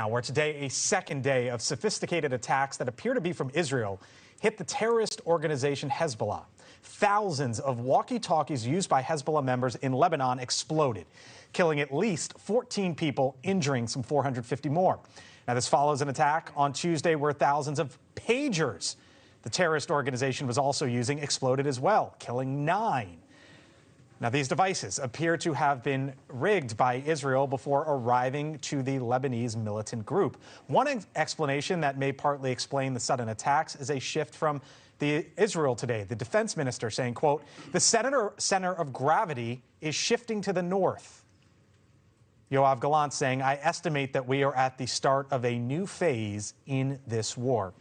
where today a second day of sophisticated attacks that appear to be from Israel hit the terrorist organization Hezbollah. Thousands of walkie-talkies used by Hezbollah members in Lebanon exploded, killing at least 14 people, injuring some 450 more. Now, this follows an attack on Tuesday where thousands of pagers the terrorist organization was also using exploded as well, killing 9. Now, these devices appear to have been rigged by Israel before arriving to the Lebanese militant group. One explanation that may partly explain the sudden attacks is a shift from Israel today. The defense minister saying, quote, the center of gravity is shifting to the north. Yoav Gallant saying, I estimate that we are at the start of a new phase in this war.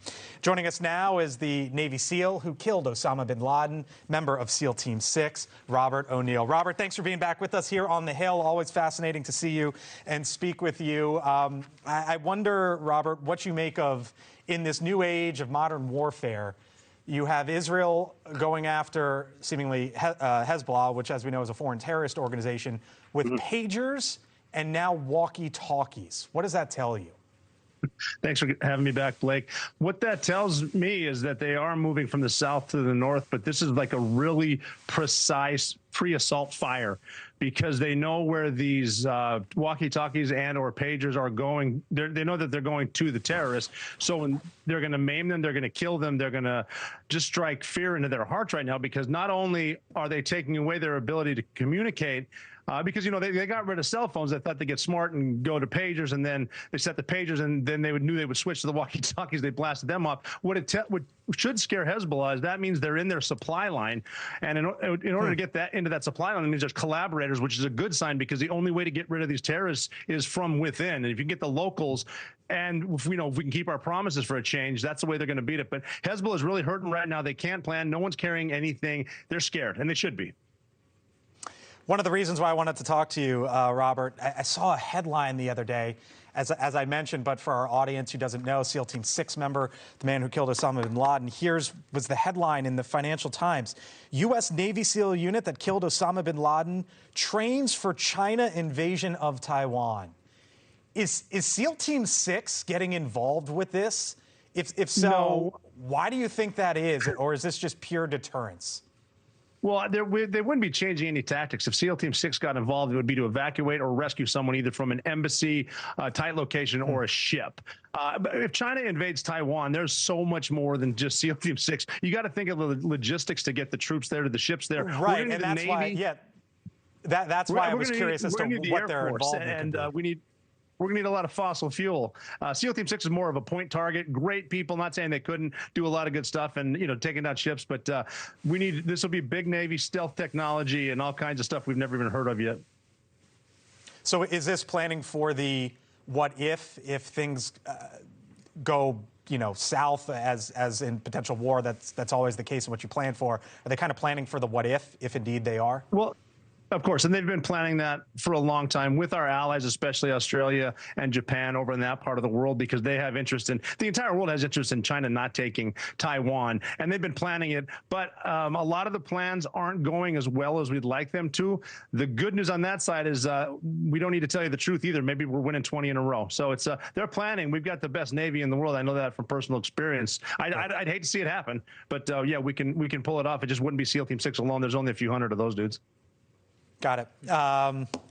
Joining us now is the Navy SEAL who killed Osama bin Laden, member of SEAL Team 6, Robert O'Neill. Robert, thanks for being back with us here on The Hill. Always fascinating to see you and speak with you. I wonder, Robert, what you make of, in this new age of modern warfare, you have Israel going after seemingly Hezbollah, which, as we know, is a foreign terrorist organization, with pagers and now walkie-talkies. What does that tell you? Thanks for having me back, Blake. What that tells me is that they are moving from the south to the north, but this is like a really precise pre-assault fire because they know where these walkie-talkies and or pagers are going. They know that they're going to the terrorists. So when they're going to maim them, they're going to kill them. They're going to just strike fear into their hearts right now, because not only are they taking away their ability to communicate, because, you know, they got rid of cell phones. They thought they'd get smart and go to pagers, and then they set the pagers, and then knew they would switch to the walkie-talkies. They blasted them off. What should scare Hezbollah is that means they're in their supply line, and in order to get that into that supply line, it means there's collaborators, which is a good sign, because the only way to get rid of these terrorists is from within. And if you get the locals, and if we can keep our promises for a change, that's the way they're going to beat it. But Hezbollah is really hurting right now. They can't plan. No one's carrying anything. They're scared, and they should be. One of the reasons why I wanted to talk to you, Robert, I saw a headline the other day, as I mentioned, but for our audience who doesn't know, SEAL Team 6 member, the man who killed Osama bin Laden, was the headline in the Financial Times. U.S. Navy SEAL unit that killed Osama bin Laden trains for China invasion of Taiwan. Is SEAL Team 6 getting involved with this? If so, no. Why do you think that is? Or is this just pure deterrence? Well, they wouldn't be changing any tactics. If SEAL Team 6 got involved, it would be to evacuate or rescue someone either from an embassy, tight location, or a ship. But if China invades Taiwan, there's so much more than just SEAL Team 6. You got to think of the logistics to get the troops there, to the ships there. Right, and that's why, yeah, that's why I was curious as to what their involvement could be. We're going to need a lot of fossil fuel. SEAL Team 6 is more of a point target. Great people, not saying they couldn't do a lot of good stuff and, you know, taking down ships, but this will be big Navy stealth technology and all kinds of stuff we've never even heard of yet. So is this planning for the what if things go, you know, south as in potential war? That's always the case in what you plan for. Are they kind of planning for the what if indeed they are? Well, of course, and they've been planning that for a long time with our allies, especially Australia and Japan over in that part of the world, because they have interest in, the entire world has interest in China not taking Taiwan, and they've been planning it. But a lot of the plans aren't going as well as we'd like them to. The good news on that side is we don't need to tell you the truth either. Maybe we're winning 20 in a row. So it's they're planning. We've got the best Navy in the world. I know that from personal experience. I'd hate to see it happen, but yeah, we can pull it off. It just wouldn't be SEAL Team 6 alone. There's only a few hundred of those dudes. Got it.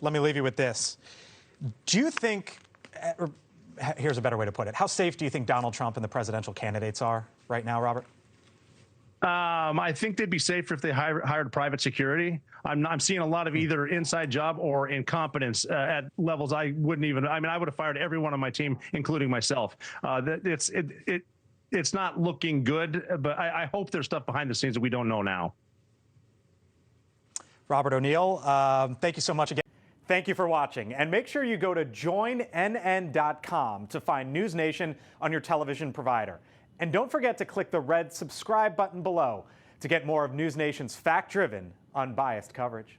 Let me leave you with this. Do you think, or here's a better way to put it, how safe do you think Donald Trump and the presidential candidates are right now, Robert? I think they'd be safer if they hired private security. I'm seeing a lot of either inside job or incompetence at levels I wouldn't even, I mean, I would have fired everyone on my team, including myself. It's not looking good, but I hope there's stuff behind the scenes that we don't know now. Robert O'Neill, thank you so much again. Thank you for watching. And make sure you go to joinnn.com to find NewsNation on your television provider. And don't forget to click the red subscribe button below to get more of NewsNation's fact-driven, unbiased coverage.